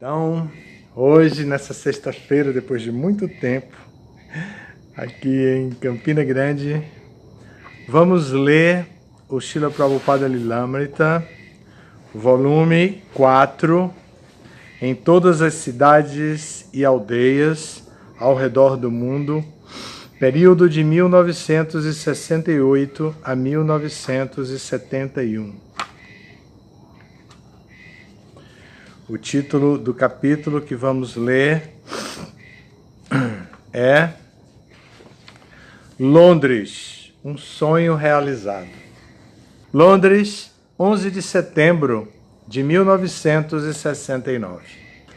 Então, hoje, nessa sexta-feira, depois de muito tempo, aqui em Campina Grande, vamos ler o Srila Prabhupada Lilamrita, volume 4, em todas as cidades e aldeias ao redor do mundo, período de 1968 a 1971. O título do capítulo que vamos ler é Londres, um sonho realizado. Londres, 11 de setembro de 1969.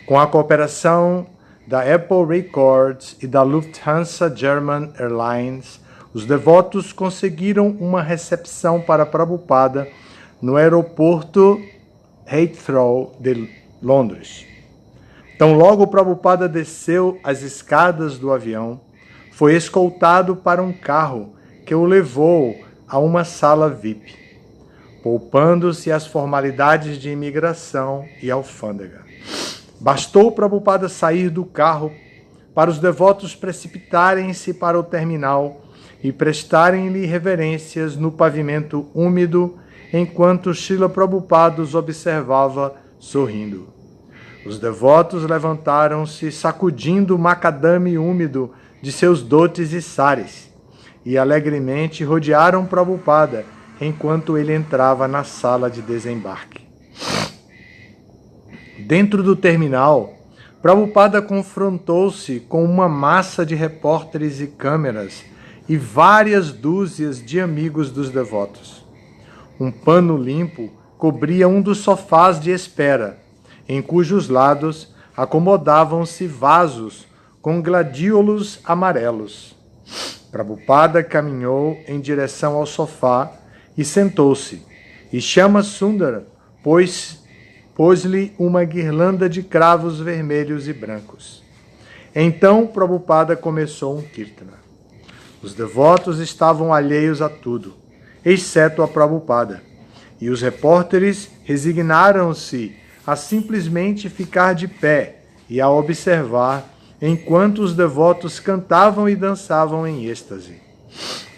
Com a cooperação da Apple Records e da Lufthansa German Airlines, os devotos conseguiram uma recepção para Prabhupada no aeroporto Heathrow de Londres. Então, logo Prabhupada desceu as escadas do avião, foi escoltado para um carro que o levou a uma sala VIP, poupando-se as formalidades de imigração e alfândega. Bastou Prabhupada sair do carro para os devotos precipitarem-se para o terminal e prestarem-lhe reverências no pavimento úmido, enquanto Srila Prabhupada os observava sorrindo. Os devotos levantaram-se sacudindo o macadame úmido de seus dotes e sares e alegremente rodearam Prabhupada enquanto ele entrava na sala de desembarque. Dentro do terminal, Prabhupada confrontou-se com uma massa de repórteres e câmeras e várias dúzias de amigos dos devotos. Um pano limpo cobria um dos sofás de espera, em cujos lados acomodavam-se vasos com gladiolos amarelos. Prabhupada caminhou em direção ao sofá e sentou-se, e Shama Sundar pôs-lhe uma guirlanda de cravos vermelhos e brancos. Então Prabhupada começou um kirtana. Os devotos estavam alheios a tudo, exceto a Prabhupada, e os repórteres resignaram-se a simplesmente ficar de pé e a observar enquanto os devotos cantavam e dançavam em êxtase.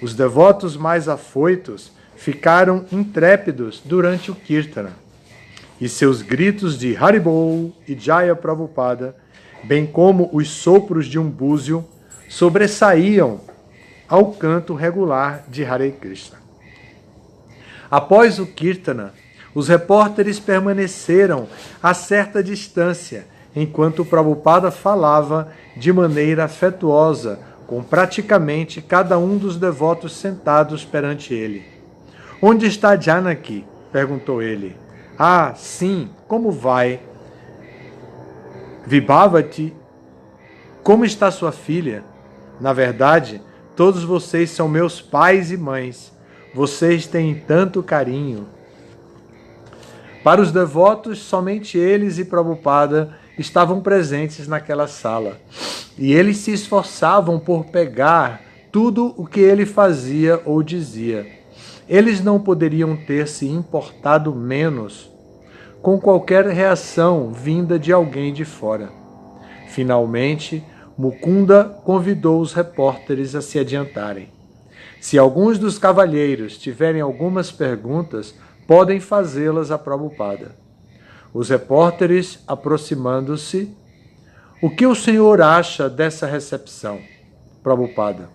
Os devotos mais afoitos ficaram intrépidos durante o Kirtana, e seus gritos de Haribol e Jaya Prabhupada, bem como os sopros de um búzio, sobressaíam ao canto regular de Hare Krishna. Após o Kirtana, os repórteres permaneceram a certa distância, enquanto Prabhupada falava de maneira afetuosa com praticamente cada um dos devotos sentados perante ele. "Onde está Janaki?" perguntou ele. "Ah, sim, como vai? Vibhavati, como está sua filha? Na verdade, todos vocês são meus pais e mães. Vocês têm tanto carinho." Para os devotos, somente eles e Prabhupada estavam presentes naquela sala, e eles se esforçavam por pegar tudo o que ele fazia ou dizia. Eles não poderiam ter se importado menos com qualquer reação vinda de alguém de fora. Finalmente, Mukunda convidou os repórteres a se adiantarem. "Se alguns dos cavalheiros tiverem algumas perguntas, podem fazê-las a Prabhupada." Os repórteres, aproximando-se: "O que o senhor acha dessa recepção?" Prabhupada: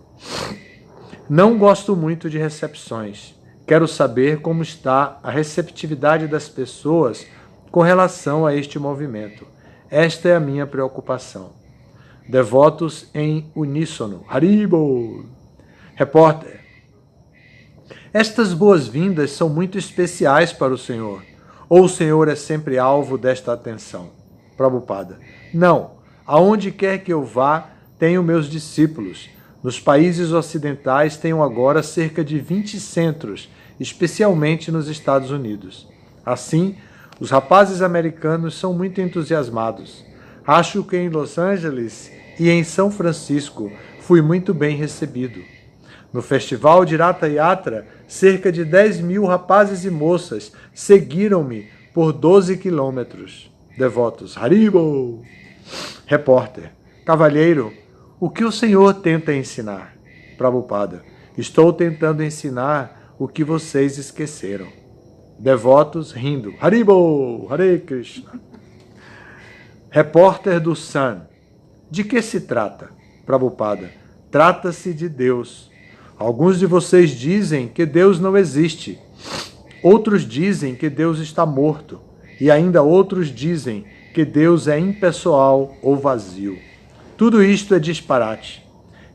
"Não gosto muito de recepções. Quero saber como está a receptividade das pessoas com relação a este movimento. Esta é a minha preocupação." Devotos em uníssono: Haribol! Repórter: "Estas boas-vindas são muito especiais para o senhor. Ou o senhor é sempre alvo desta atenção?" Prabhupada: "Não. Aonde quer que eu vá, tenho meus discípulos. Nos países ocidentais tenho agora cerca de 20 centros, especialmente nos Estados Unidos. Assim, os rapazes americanos são muito entusiasmados. Acho que em Los Angeles e em São Francisco fui muito bem recebido. No festival de Ratha Yatra, cerca de 10.000 rapazes e moças seguiram-me por 12 quilômetros. Devotos, Haribo. Repórter, cavalheiro, o que o senhor tenta ensinar? Prabhupada, estou tentando ensinar o que vocês esqueceram. Devotos, rindo, Haribo, Hare Krishna. Repórter do Sun, de que se trata? Prabhupada, trata-se de Deus. Alguns de vocês dizem que Deus não existe. Outros dizem que Deus está morto. E ainda outros dizem que Deus é impessoal ou vazio. Tudo isto é disparate.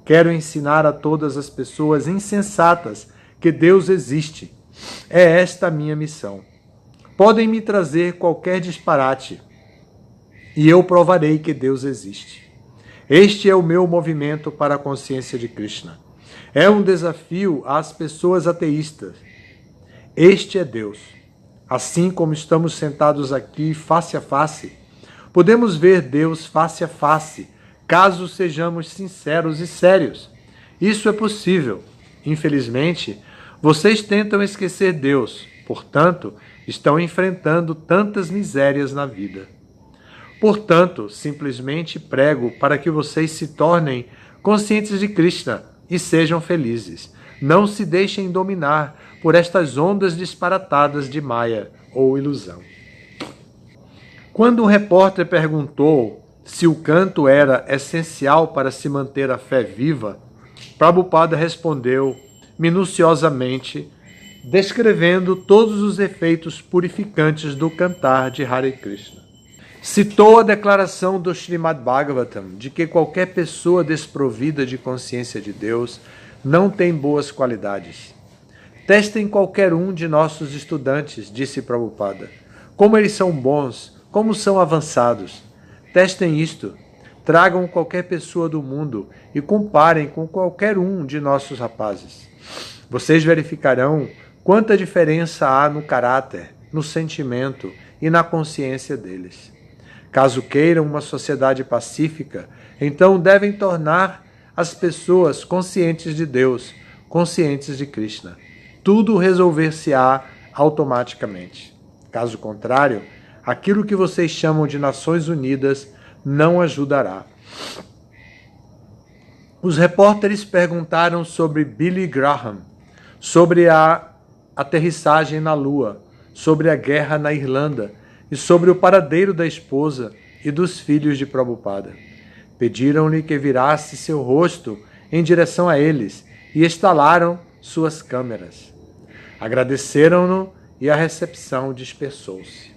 Quero ensinar a todas as pessoas insensatas que Deus existe. É esta a minha missão. Podem me trazer qualquer disparate e eu provarei que Deus existe. Este é o meu movimento para a consciência de Krishna. É um desafio às pessoas ateístas. Este é Deus. Assim como estamos sentados aqui face a face, podemos ver Deus face a face, caso sejamos sinceros e sérios. Isso é possível. Infelizmente, vocês tentam esquecer Deus, portanto, estão enfrentando tantas misérias na vida. Portanto, simplesmente prego para que vocês se tornem conscientes de Krishna e sejam felizes. Não se deixem dominar por estas ondas disparatadas de Maya ou ilusão. Quando o repórter perguntou se o canto era essencial para se manter a fé viva, Prabhupada respondeu minuciosamente, descrevendo todos os efeitos purificantes do cantar de Hare Krishna. Citou a declaração do Srimad Bhagavatam de que qualquer pessoa desprovida de consciência de Deus não tem boas qualidades. Testem qualquer um de nossos estudantes, disse Prabhupada. Como eles são bons, como são avançados. Testem isto. Tragam qualquer pessoa do mundo e comparem com qualquer um de nossos rapazes. Vocês verificarão quanta diferença há no caráter, no sentimento e na consciência deles. Caso queiram uma sociedade pacífica, então devem tornar as pessoas conscientes de Deus, conscientes de Krishna. Tudo resolver-se-á automaticamente. Caso contrário, aquilo que vocês chamam de Nações Unidas não ajudará. Os repórteres perguntaram sobre Billy Graham, sobre a aterrissagem na Lua, sobre a guerra na Irlanda e sobre o paradeiro da esposa e dos filhos de Prabhupada. Pediram-lhe que virasse seu rosto em direção a eles e estalaram suas câmeras. Agradeceram-no e a recepção dispersou-se.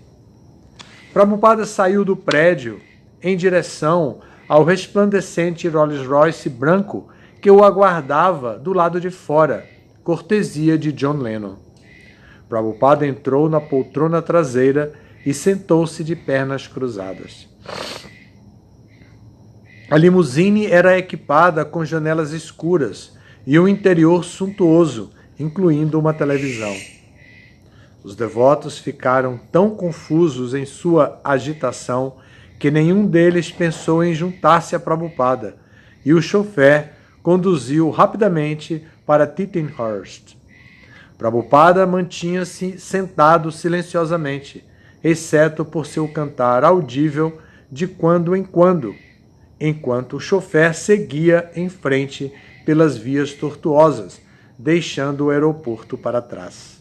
Prabhupada saiu do prédio em direção ao resplandecente Rolls-Royce branco que o aguardava do lado de fora, cortesia de John Lennon. Prabhupada entrou na poltrona traseira e sentou-se de pernas cruzadas. A limusine era equipada com janelas escuras e um interior suntuoso, incluindo uma televisão. Os devotos ficaram tão confusos em sua agitação que nenhum deles pensou em juntar-se a Prabhupada, e o chofer conduziu rapidamente para Tittenhurst. Prabhupada mantinha-se sentado silenciosamente, exceto por seu cantar audível de quando em quando, enquanto o chofer seguia em frente pelas vias tortuosas, deixando o aeroporto para trás.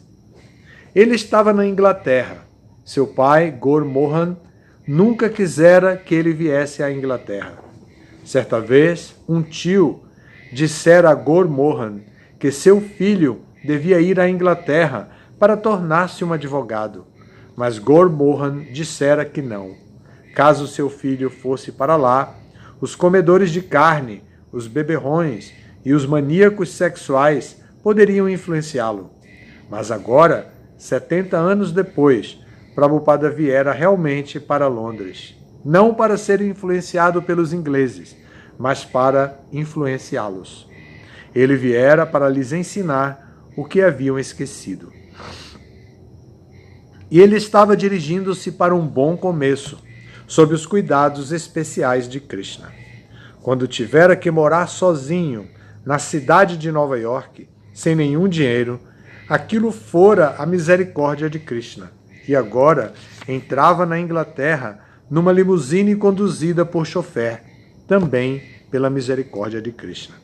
Ele estava na Inglaterra. Seu pai, Gaur Mohan, nunca quisera que ele viesse à Inglaterra. Certa vez, um tio dissera a Gaur Mohan que seu filho devia ir à Inglaterra para tornar-se um advogado, mas Gaur Mohan dissera que não. Caso seu filho fosse para lá, os comedores de carne, os beberrões e os maníacos sexuais poderiam influenciá-lo. Mas agora, 70 anos depois, Prabhupada viera realmente para Londres, não para ser influenciado pelos ingleses, mas para influenciá-los. Ele viera para lhes ensinar o que haviam esquecido. E ele estava dirigindo-se para um bom começo, sob os cuidados especiais de Krishna. Quando tivera que morar sozinho na cidade de Nova York, sem nenhum dinheiro, aquilo fora a misericórdia de Krishna. E agora entrava na Inglaterra numa limusine conduzida por chofer, também pela misericórdia de Krishna.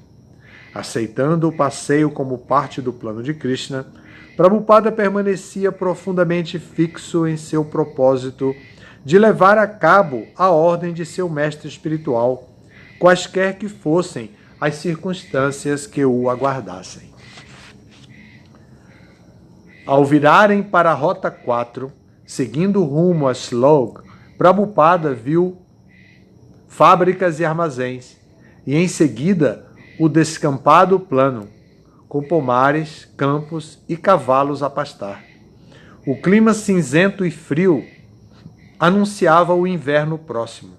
Aceitando o passeio como parte do plano de Krishna, Prabhupada permanecia profundamente fixo em seu propósito de levar a cabo a ordem de seu mestre espiritual, quaisquer que fossem as circunstâncias que o aguardassem. Ao virarem para a Rota 4, seguindo rumo a Slog, Prabhupada viu fábricas e armazéns, e em seguida o descampado plano, com pomares, campos e cavalos a pastar. O clima cinzento e frio anunciava o inverno próximo.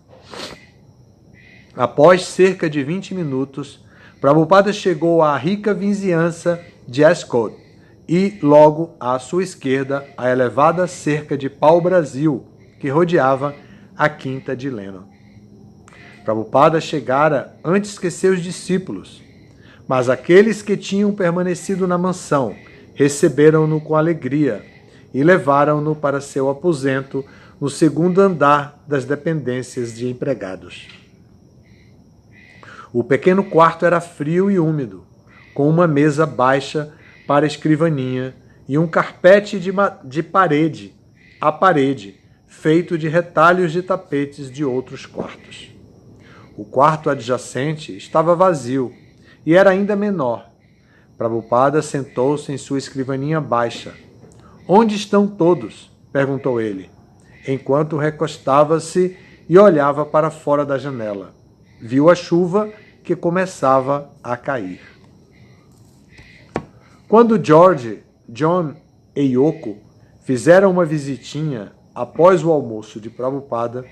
Após cerca de 20 minutos, Prabhupada chegou à rica vizinhança de Ascot e, logo à sua esquerda, a elevada cerca de pau-brasil que rodeava a quinta de Lennon. Prabhupada chegara antes que seus discípulos, mas aqueles que tinham permanecido na mansão receberam-no com alegria e levaram-no para seu aposento no segundo andar das dependências de empregados. O pequeno quarto era frio e úmido, com uma mesa baixa para escrivaninha e um carpete de parede a parede, feito de retalhos de tapetes de outros quartos. O quarto adjacente estava vazio e era ainda menor. Prabhupada sentou-se em sua escrivaninha baixa. "Onde estão todos?" perguntou ele, enquanto recostava-se e olhava para fora da janela. Viu a chuva que começava a cair. Quando George, John e Yoko fizeram uma visitinha após o almoço de Prabhupada,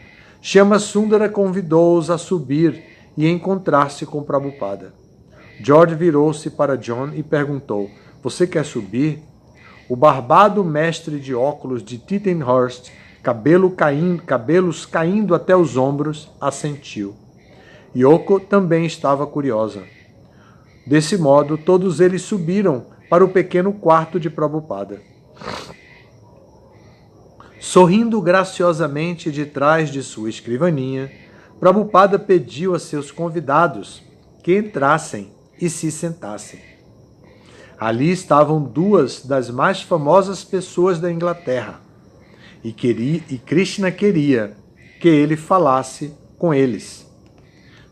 Shyama Sundara convidou-os a subir e encontrar-se com Prabhupada. George virou-se para John e perguntou: "Você quer subir?" O barbado mestre de óculos de Tittenhurst, cabelos caindo até os ombros, assentiu. Yoko também estava curiosa. Desse modo, todos eles subiram para o pequeno quarto de Prabhupada. Sorrindo graciosamente de trás de sua escrivaninha, Prabhupada pediu a seus convidados que entrassem e se sentassem. Ali estavam duas das mais famosas pessoas da Inglaterra, e Krishna queria que ele falasse com eles.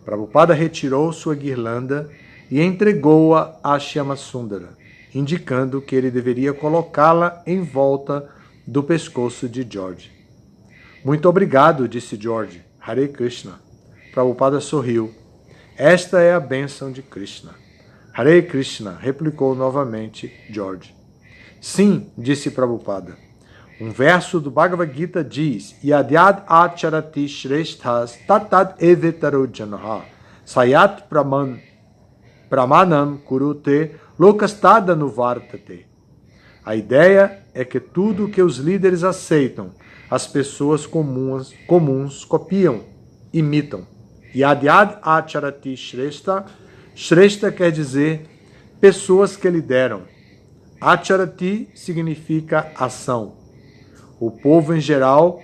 Prabhupada retirou sua guirlanda e entregou-a a Shyama Sundara, indicando que ele deveria colocá-la em volta do pescoço de George. "Muito obrigado", disse George. "Hare Krishna." Prabhupada sorriu. "Esta é a bênção de Krishna." "Hare Krishna", replicou novamente George. "Sim", disse Prabhupada. Um verso do Bhagavad Gita diz: "Yadyad acharati shreshthas tatad evetaro janaha sayat pramanam kurute lokastada nuvartate." A ideia é que tudo que os líderes aceitam, as pessoas comuns copiam, imitam. Yadyad acharati shrestha. Shrestha quer dizer pessoas que lideram. Acharati significa ação. O povo em geral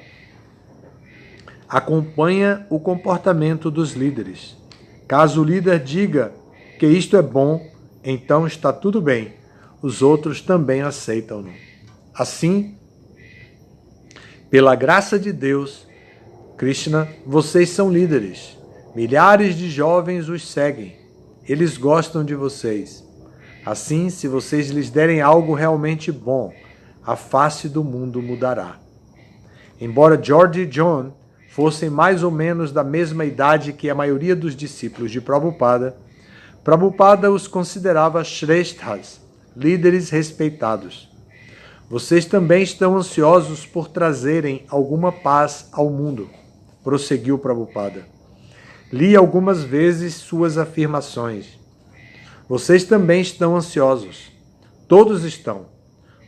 acompanha o comportamento dos líderes. Caso o líder diga que isto é bom, então está tudo bem. Os outros também aceitam-no. Assim, pela graça de Deus, Krishna, vocês são líderes. Milhares de jovens os seguem. Eles gostam de vocês. Assim, se vocês lhes derem algo realmente bom, a face do mundo mudará. Embora George e John fossem mais ou menos da mesma idade que a maioria dos discípulos de Prabhupada, Prabhupada os considerava Shresthas, líderes respeitados. Vocês também estão ansiosos por trazerem alguma paz ao mundo, prosseguiu Prabhupada. Li algumas vezes suas afirmações. Vocês também estão ansiosos. Todos estão.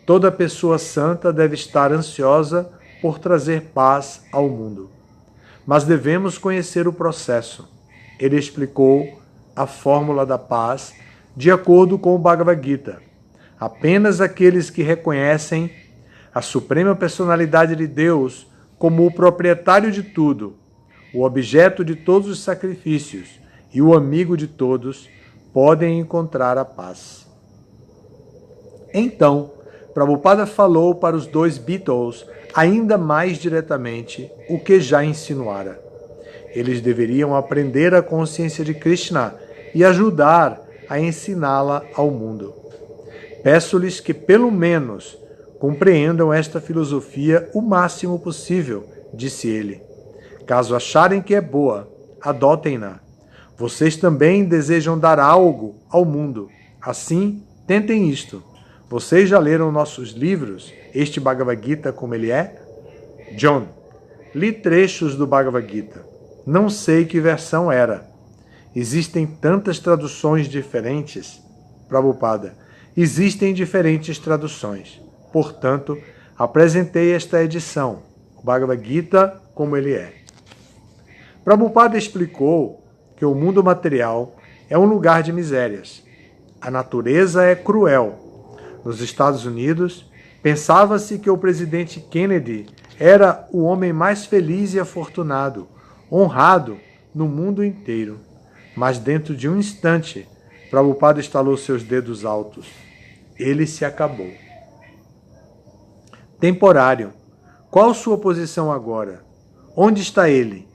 Toda pessoa santa deve estar ansiosa por trazer paz ao mundo. Mas devemos conhecer o processo. Ele explicou a fórmula da paz de acordo com o Bhagavad Gita. Apenas aqueles que reconhecem a suprema personalidade de Deus como o proprietário de tudo, o objeto de todos os sacrifícios e o amigo de todos, podem encontrar a paz. Então, Prabhupada falou para os dois Beatles ainda mais diretamente o que já insinuara. Eles deveriam aprender a consciência de Krishna e ajudar a ensiná-la ao mundo. Peço-lhes que, pelo menos, compreendam esta filosofia o máximo possível, disse ele. Caso acharem que é boa, adotem-na. Vocês também desejam dar algo ao mundo. Assim, tentem isto. Vocês já leram nossos livros, este Bhagavad Gita como ele é? John, li trechos do Bhagavad Gita. Não sei que versão era. Existem tantas traduções diferentes. Prabhupada, existem diferentes traduções. Portanto, apresentei esta edição, o Bhagavad Gita como ele é. Prabhupada explicou que o mundo material é um lugar de misérias. A natureza é cruel. Nos Estados Unidos, pensava-se que o presidente Kennedy era o homem mais feliz e afortunado, honrado no mundo inteiro. Mas dentro de um instante, Prabhupada estalou seus dedos altos. Ele se acabou. Temporário. Qual sua posição agora? Onde está ele?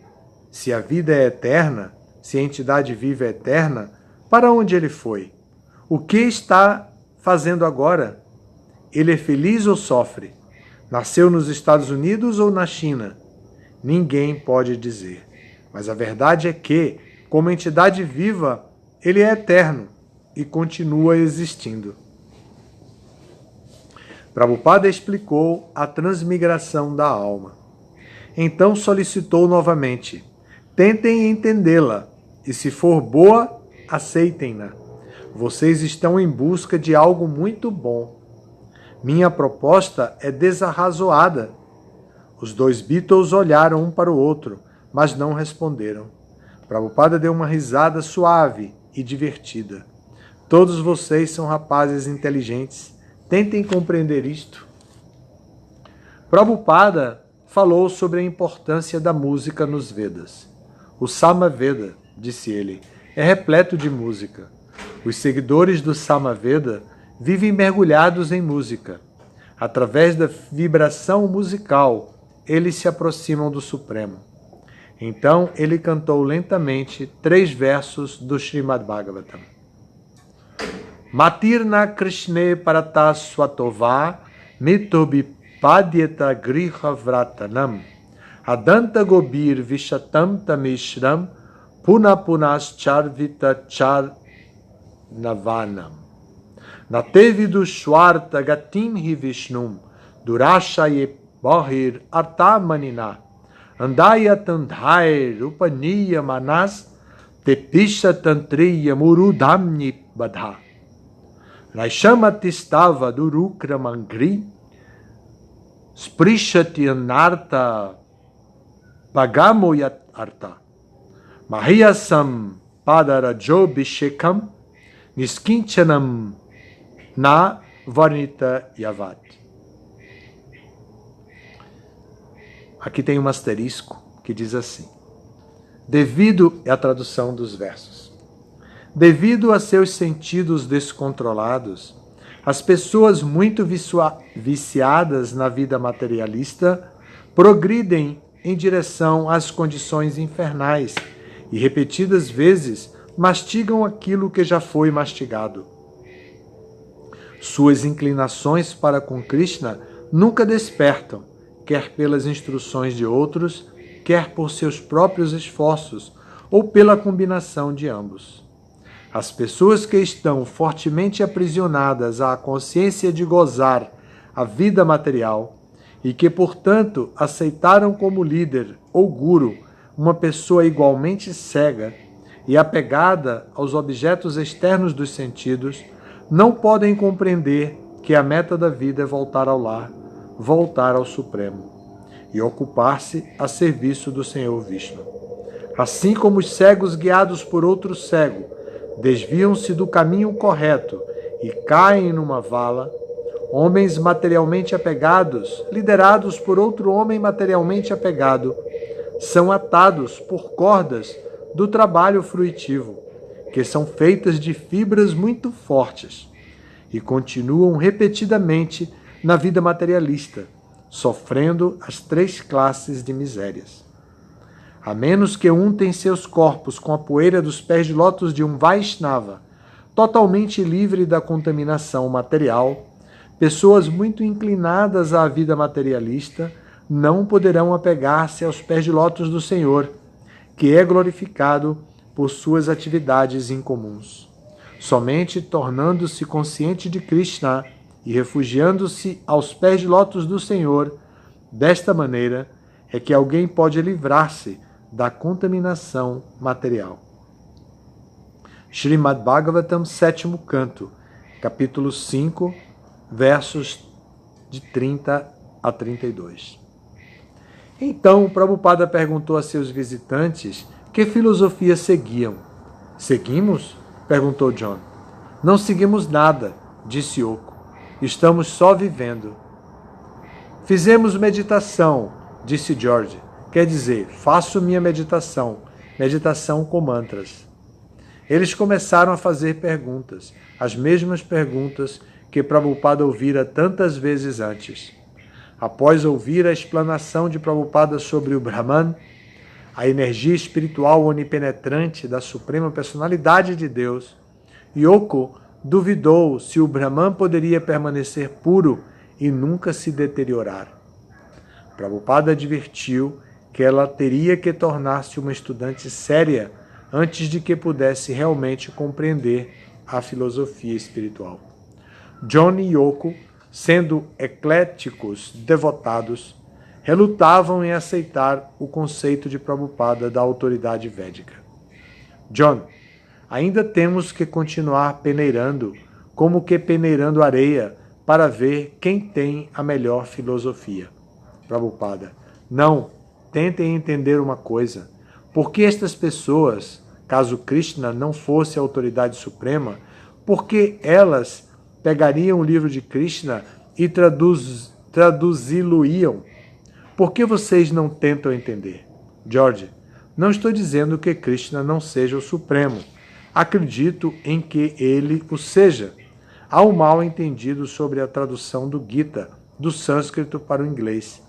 Se a vida é eterna, se a entidade viva é eterna, para onde ele foi? O que está fazendo agora? Ele é feliz ou sofre? Nasceu nos Estados Unidos ou na China? Ninguém pode dizer. Mas a verdade é que, como entidade viva, ele é eterno e continua existindo. Prabhupada explicou a transmigração da alma. Então solicitou novamente: tentem entendê-la, e se for boa, aceitem-na. Vocês estão em busca de algo muito bom. Minha proposta é desarrazoada. Os dois Beatles olharam um para o outro, mas não responderam. Prabhupada deu uma risada suave e divertida. Todos vocês são rapazes inteligentes. Tentem compreender isto. Prabhupada falou sobre a importância da música nos Vedas. O Samaveda, disse ele, é repleto de música. Os seguidores do Samaveda vivem mergulhados em música. Através da vibração musical, eles se aproximam do Supremo. Então ele cantou lentamente 3 versos do Srimad Bhagavatam. Matirna Krishne Parata Swatova Mitobi Padyata Griha Vratanam Adanta Gobir Vishatam Tamishram Puna Punas Charvita Charnavanam Natevidu Shwarta Gatim Hi Vishnum Durashaye Bahir Artamanina Andaya Tandhair Upaniya Manas Tepisha Tantriya Murudhamni Badha Naishamatistava Durukra Mangri Sprishati Anarta Pagamoyat Arta Mahiyasam Padarajo Bishekam Niskinchanam Na Varnita Yavat. Aqui tem um asterisco que diz assim: devido é a tradução dos versos. Devido a seus sentidos descontrolados, as pessoas muito viciadas na vida materialista progridem em direção às condições infernais e repetidas vezes mastigam aquilo que já foi mastigado. Suas inclinações para com Krishna nunca despertam, quer pelas instruções de outros, quer por seus próprios esforços ou pela combinação de ambos. As pessoas que estão fortemente aprisionadas à consciência de gozar a vida material e que, portanto, aceitaram como líder ou guru uma pessoa igualmente cega e apegada aos objetos externos dos sentidos, não podem compreender que a meta da vida é voltar ao lar, voltar ao Supremo e ocupar-se a serviço do Senhor Vishnu. Assim como os cegos guiados por outro cego desviam-se do caminho correto e caem numa vala, Homens materialmente apegados, liderados por outro homem materialmente apegado, são atados por cordas do trabalho fruitivo, que são feitas de fibras muito fortes, e continuam repetidamente na vida materialista, sofrendo as 3 classes de misérias. A menos que untem seus corpos com a poeira dos pés de lótus de um Vaishnava, totalmente livre da contaminação material, pessoas muito inclinadas à vida materialista não poderão apegar-se aos pés de lótus do Senhor, que é glorificado por suas atividades incomuns. Somente tornando-se consciente de Krishna e refugiando-se aos pés de lótus do Senhor, desta maneira é que alguém pode livrar-se da contaminação material. Srimad Bhagavatam, 7º canto, capítulo 5, versos de 30 a 32. Então, Prabhupada perguntou a seus visitantes que filosofia seguiam. Seguimos? Perguntou John. Não seguimos nada, disse Yoko. Estamos só vivendo. Fizemos meditação, disse George. Quer dizer, faço minha meditação com mantras. Eles começaram a fazer perguntas, as mesmas perguntas que Prabhupada ouvira tantas vezes antes. Após ouvir a explanação de Prabhupada sobre o Brahman, a energia espiritual onipenetrante da Suprema Personalidade de Deus, Yoko duvidou se o Brahman poderia permanecer puro e nunca se deteriorar. Prabhupada advertiu que ela teria que tornar-se uma estudante séria antes de que pudesse realmente compreender a filosofia espiritual. John e Yoko, sendo ecléticos devotados, relutavam em aceitar o conceito de Prabhupada da autoridade védica. John, ainda temos que continuar peneirando, como que peneirando areia, para ver quem tem a melhor filosofia. Prabhupada, não, tentem entender uma coisa. Por que estas pessoas, caso Krishna não fosse a autoridade suprema, por que elas pegariam o livro de Krishna e traduzi-lo-iam? Por que vocês não tentam entender? George, não estou dizendo que Krishna não seja o Supremo. Acredito em que ele o seja. Há um mal entendido sobre a tradução do Gita, do sânscrito para o inglês.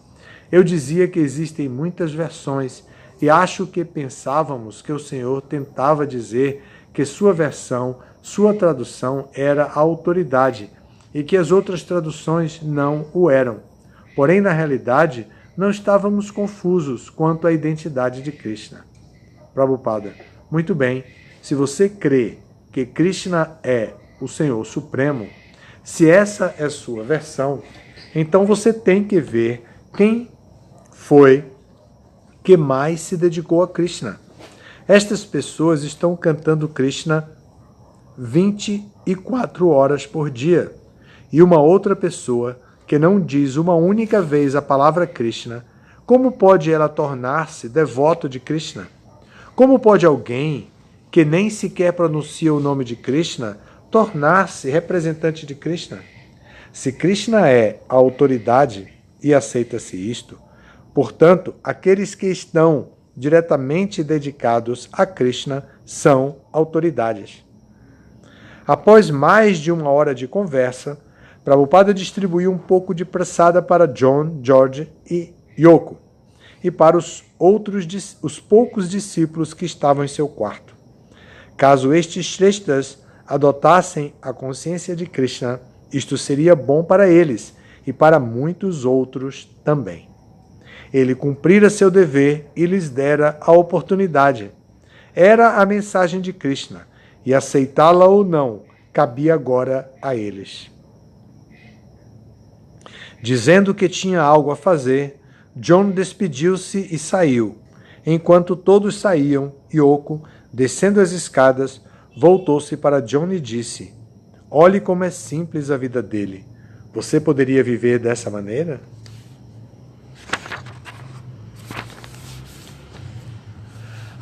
Eu dizia que existem muitas versões e acho que pensávamos que o Senhor tentava dizer que sua versão, sua tradução era a autoridade e que as outras traduções não o eram. Porém, na realidade, não estávamos confusos quanto à identidade de Krishna. Prabhupada, muito bem, se você crê que Krishna é o Senhor Supremo, se essa é sua versão, então você tem que ver quem foi que mais se dedicou a Krishna. Estas pessoas estão cantando Krishna 24 horas por dia. E uma outra pessoa que não diz uma única vez a palavra Krishna, como pode ela tornar-se devoto de Krishna? Como pode alguém que nem sequer pronuncia o nome de Krishna tornar-se representante de Krishna? Se Krishna é a autoridade, e aceita-se isto, portanto, aqueles que estão diretamente dedicados a Krishna são autoridades. Após mais de 1 hora de conversa, Prabhupada distribuiu um pouco de prasada para John, George e Yoko, e para os poucos discípulos que estavam em seu quarto. Caso estes Shresthas adotassem a consciência de Krishna, isto seria bom para eles e para muitos outros também. Ele cumprira seu dever e lhes dera a oportunidade. Era a mensagem de Krishna, e aceitá-la ou não cabia agora a eles. Dizendo que tinha algo a fazer, John despediu-se e saiu. Enquanto todos saíam, Yoko, descendo as escadas, voltou-se para John e disse: olhe como é simples a vida dele. Você poderia viver dessa maneira?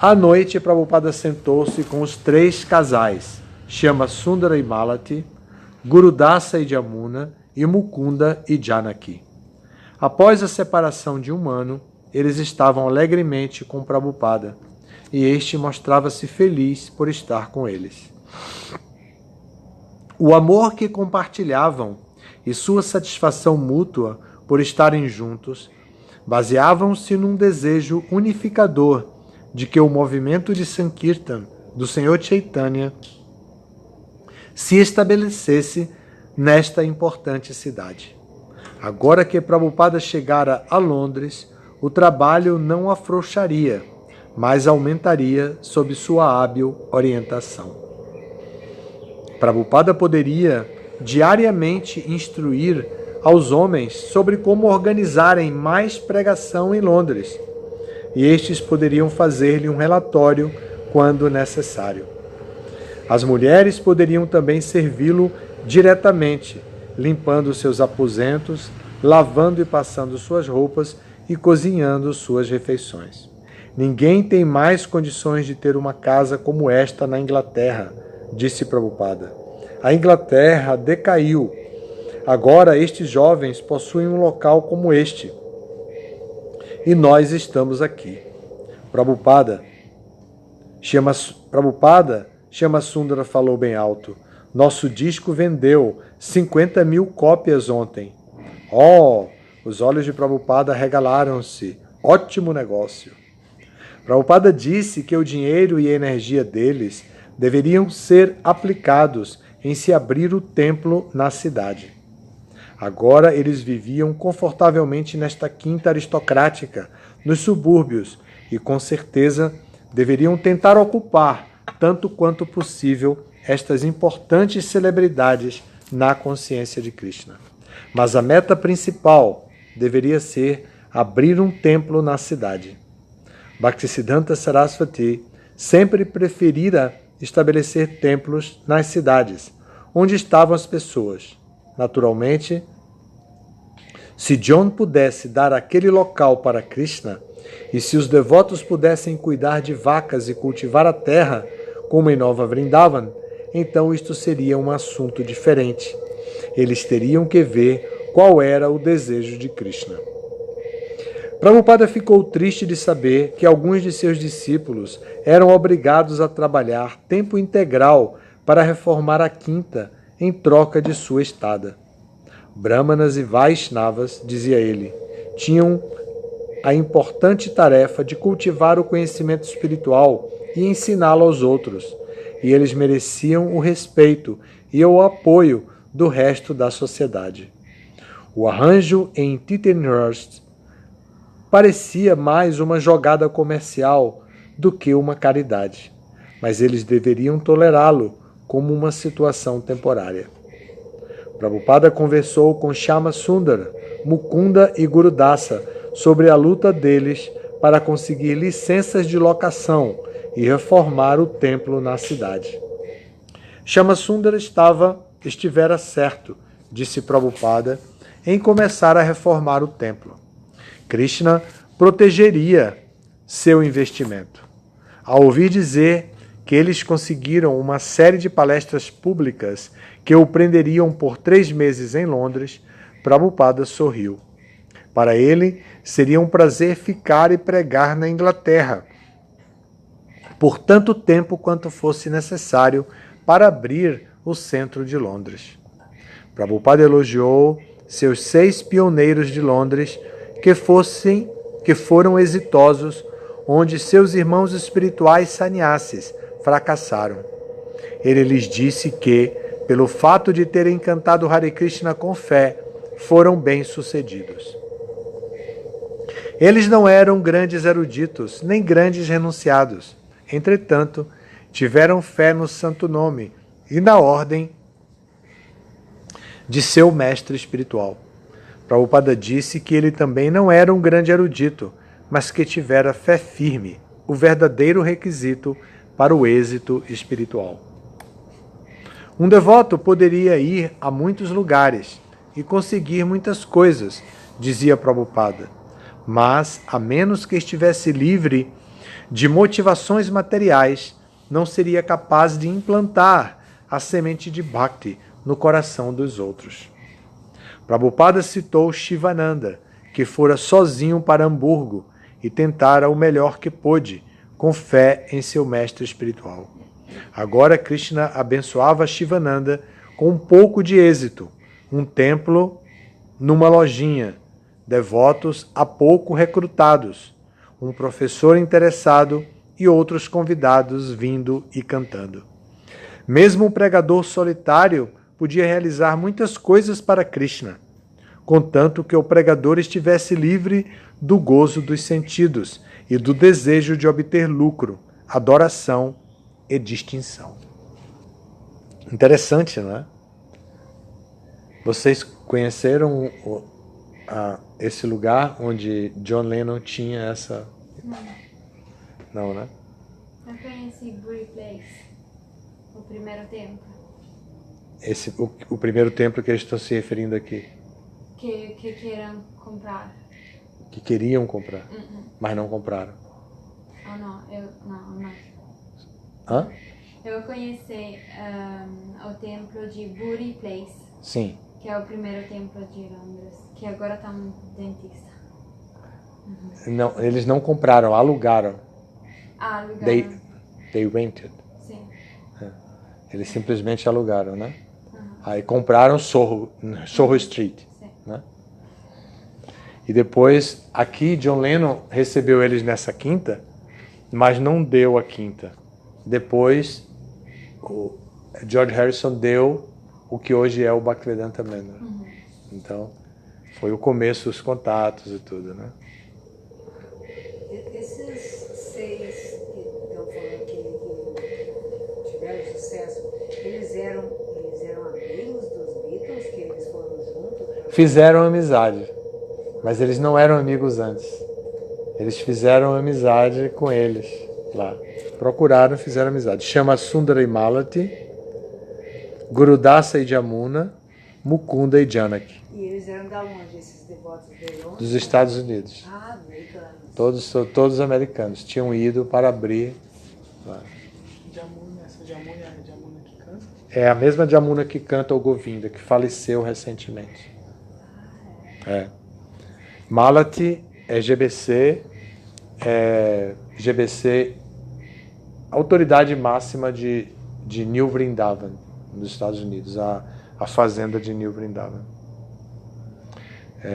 À noite, Prabhupada sentou-se com os 3 casais, Shyama Sundara e Malati, Gurudasa e Jamuna, e Mukunda e Janaki. Após a separação de um ano, eles estavam alegremente com Prabhupada, e este mostrava-se feliz por estar com eles. O amor que compartilhavam e sua satisfação mútua por estarem juntos baseavam-se num desejo unificador de que o movimento de Sankirtan do Senhor Chaitanya se estabelecesse nesta importante cidade. Agora que Prabhupada chegara a Londres, o trabalho não afrouxaria, mas aumentaria sob sua hábil orientação. Prabhupada poderia diariamente instruir aos homens sobre como organizarem mais pregação em Londres, e estes poderiam fazer-lhe um relatório quando necessário. As mulheres poderiam também servi-lo diretamente, limpando seus aposentos, lavando e passando suas roupas e cozinhando suas refeições. Ninguém tem mais condições de ter uma casa como esta na Inglaterra, disse Prabhupada. A Inglaterra decaiu. Agora estes jovens possuem um local como este. E nós estamos aqui. Prabhupada, Shama Sundara falou bem alto. Nosso disco vendeu 50.000 cópias ontem. Oh, os olhos de Prabhupada regalaram-se. Ótimo negócio. Prabhupada disse que o dinheiro e a energia deles deveriam ser aplicados em se abrir o templo na cidade. Agora eles viviam confortavelmente nesta quinta aristocrática, nos subúrbios, e com certeza deveriam tentar ocupar, tanto quanto possível, estas importantes celebridades na consciência de Krishna. Mas a meta principal deveria ser abrir um templo na cidade. Bhaktisiddhanta Saraswati sempre preferira estabelecer templos nas cidades, onde estavam as pessoas. Naturalmente, se John pudesse dar aquele local para Krishna, e se os devotos pudessem cuidar de vacas e cultivar a terra, como em Nova Vrindavan, então isto seria um assunto diferente. Eles teriam que ver qual era o desejo de Krishna. Prabhupada ficou triste de saber que alguns de seus discípulos eram obrigados a trabalhar tempo integral para reformar a quinta em troca de sua estada. Brahmanas e Vaishnavas, dizia ele, tinham a importante tarefa de cultivar o conhecimento espiritual e ensiná-lo aos outros, e eles mereciam o respeito e o apoio do resto da sociedade. O arranjo em Tittenhurst parecia mais uma jogada comercial do que uma caridade, mas eles deveriam tolerá-lo como uma situação temporária. Prabhupada conversou com Shama Sundara, Mukunda e Gurudasa sobre a luta deles para conseguir licenças de locação e reformar o templo na cidade. Shama Sundara estivera certo, disse Prabhupada, em começar a reformar o templo. Krishna protegeria seu investimento. Ao ouvir dizer que eles conseguiram uma série de palestras públicas que o prenderiam por 3 meses em Londres, Prabhupada sorriu. Para ele, seria um prazer ficar e pregar na Inglaterra por tanto tempo quanto fosse necessário para abrir o centro de Londres. Prabhupada elogiou seus 6 pioneiros de Londres que foram exitosos, onde seus irmãos espirituais sannyasis fracassaram. Ele lhes disse que, pelo fato de terem cantado Hare Krishna com fé, foram bem-sucedidos. Eles não eram grandes eruditos, nem grandes renunciados. Entretanto, tiveram fé no santo nome e na ordem de seu mestre espiritual. Prabhupada disse que ele também não era um grande erudito, mas que tivera fé firme, o verdadeiro requisito para o êxito espiritual. Um devoto poderia ir a muitos lugares e conseguir muitas coisas, dizia Prabhupada, mas, a menos que estivesse livre de motivações materiais, não seria capaz de implantar a semente de Bhakti no coração dos outros. Prabhupada citou Shivananda, que fora sozinho para Hamburgo e tentara o melhor que pôde, com fé em seu mestre espiritual. Agora Krishna abençoava Shivananda com um pouco de êxito, um templo numa lojinha, devotos há pouco recrutados, um professor interessado e outros convidados vindo e cantando. Mesmo um pregador solitário podia realizar muitas coisas para Krishna, contanto que o pregador estivesse livre do gozo dos sentidos e do desejo de obter lucro, adoração e distinção. Interessante, não é? Vocês conheceram esse lugar onde John Lennon tinha essa... Não, né? Eu conheci Bury Place, o primeiro templo. O primeiro templo que eles estão se referindo aqui. Que queiram comprar. Que queriam comprar, mas não compraram. Oh, não, não. Hã? Eu conheci o templo de Bury Place. Sim. Que é o primeiro templo de Londres, que agora está um dentista. Não, eles não compraram, alugaram. Ah, alugaram. They rented. Sim. Eles simplesmente alugaram, né? Aí compraram Soho Street. Sim. Né? E depois, aqui, John Lennon recebeu eles nessa quinta, mas não deu a quinta. Depois, o George Harrison deu o que hoje é o Bhaktivedanta Manor. Então, foi o começo dos contatos e tudo, né? Esses 6 que estão falando que tiveram sucesso, eles eram amigos dos Beatles, que eles foram juntos? Fizeram amizade, mas eles não eram amigos antes. Eles fizeram amizade com eles lá. Procuraram, fizeram amizade. Chama Sundara e Malati, Gurudasa e Jamuna, Mukunda e Janaki. E eles eram da onde, esses devotos de onde? Dos Estados Unidos. Ah, americanos. Todos americanos. Tinham ido para abrir lá. Essa Jamuna é a Jamuna que canta? É a mesma Jamuna que canta o Govinda, que faleceu recentemente. Malati é GBC, autoridade máxima de New Vrindavan, nos Estados Unidos, a fazenda de New Vrindavan.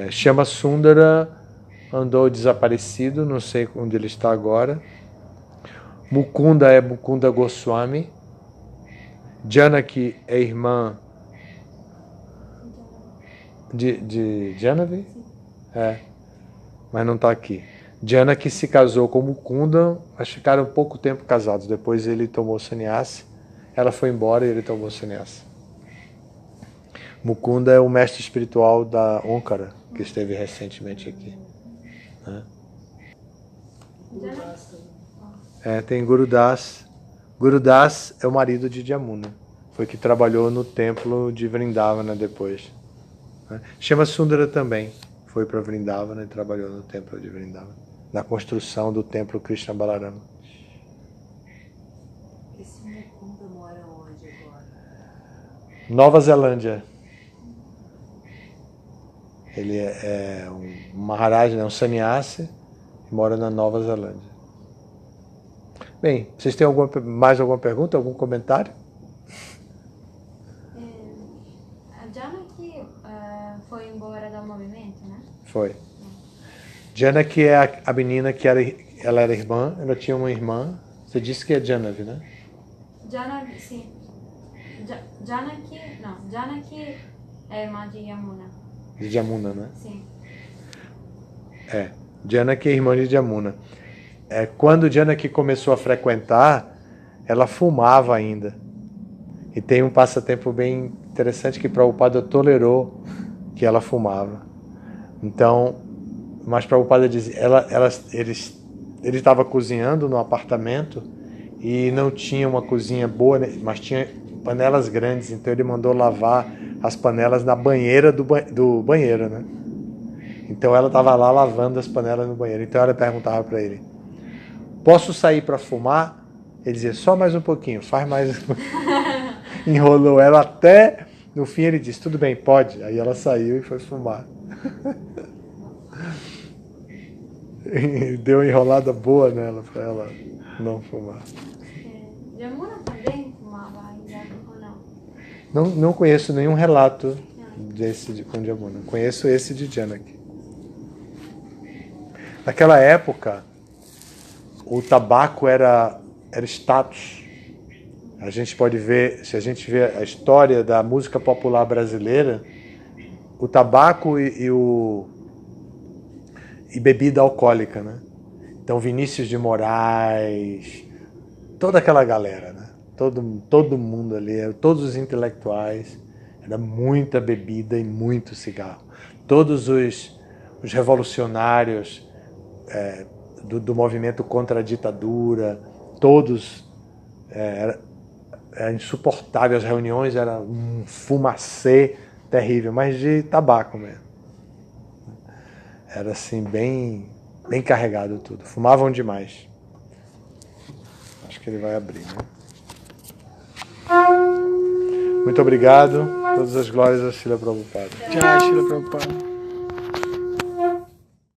Chama Sundara andou desaparecido, não sei onde ele está agora. Mukunda é Mukunda Goswami. Janaki é irmã de Janavi? Mas não está aqui. Janaki se casou com Mukunda, mas ficaram pouco tempo casados. Depois ele tomou sannyasi. Ela foi embora e ele tomou sannyasi. Mukunda é o mestre espiritual da Onkara, que esteve recentemente aqui. Tem Gurudas. Gurudas é o marido de Jamuna. Foi que trabalhou no templo de Vrindavana depois. Chama Sundara também. Foi para Vrindavana e trabalhou no templo de Vrindavana, na construção do templo Krishna Balarama. Esse Mukunda mora onde agora? Nova Zelândia. Ele é um Maharaj, um sannyasi, e mora na Nova Zelândia. Bem, vocês têm mais alguma pergunta, algum comentário? A Janaki foi embora do movimento, né? Foi. Janaki é a menina que ela era irmã, ela tinha uma irmã. Você disse que é Janavi, né? Janaki, sim. Janaki é irmã de Yamuna. De Jamuna, né? Sim. Janaki é irmã de Jamuna. Quando Janaki começou a frequentar, ela fumava ainda. E tem um passatempo bem interessante que Prabhupada tolerou que ela fumava. Então, mas Prabhupada dizia, ele estava cozinhando no apartamento e não tinha uma cozinha boa, mas tinha panelas grandes, então ele mandou lavar as panelas na banheira do banheiro, né? Então ela estava lá lavando as panelas no banheiro. Então ela perguntava para ele: posso sair para fumar? Ele dizia: só mais um pouquinho, faz mais. Enrolou ela até No fim ele disse, tudo bem, pode. Aí ela saiu e foi fumar. E deu uma enrolada boa nela para ela não fumar. Yamuna também fumava ainda ou não? Não conheço nenhum relato desse de Kundjamuna. Conheço esse de Janaki. Naquela época, o tabaco era status. A gente pode ver, se a gente vê a história da música popular brasileira, o tabaco e bebida alcoólica, né? Então Vinícius de Moraes, toda aquela galera, né? Todo mundo ali, todos os intelectuais, era muita bebida e muito cigarro. Todos os revolucionários do movimento contra a ditadura, todos era insuportável, as reuniões eram um fumacê terrível, mas de tabaco mesmo. Era assim, bem carregado tudo. Fumavam demais. Acho que ele vai abrir, né? Muito obrigado. Todas as glórias a Srila Prabhupada. Jai Shila Prabhupada.